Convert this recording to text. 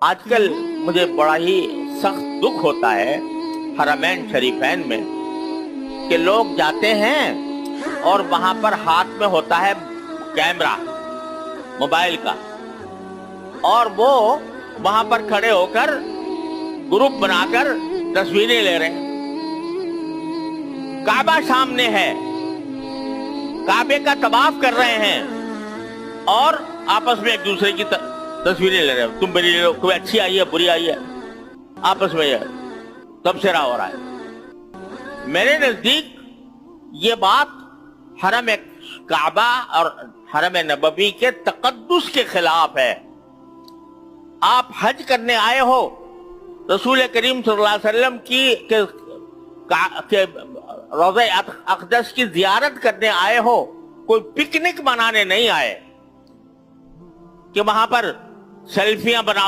آج کل مجھے بڑا ہی سخت دکھ ہوتا ہے حرمین شریفین میں کہ لوگ جاتے ہیں اور وہاں پر ہاتھ میں ہوتا ہے کیمرہ موبائل کا، اور وہ وہاں پر کھڑے ہو کر گروپ بنا کر تصویریں لے رہے ہیں۔ کعبہ سامنے ہے، کعبے کا طواف کر رہے ہیں اور آپس میں ایک دوسرے کی تصویریں لے رہے ہیں۔ تم میری لے لو، کوئی اچھی آئی ہے بری آئی ہے، آپس میں یہ تبصرہ ہو رہا ہے۔ میرے نزدیک یہ بات حرم کعبہ اور حرم نبوی کے تقدس کے خلاف ہے۔ آپ حج کرنے آئے ہو، رسول کریم صلی اللہ علیہ وسلم کی روضہ اقدس کی زیارت کرنے آئے ہو، کوئی پکنک منانے نہیں آئے کہ وہاں پر سیلفیاں بناؤ۔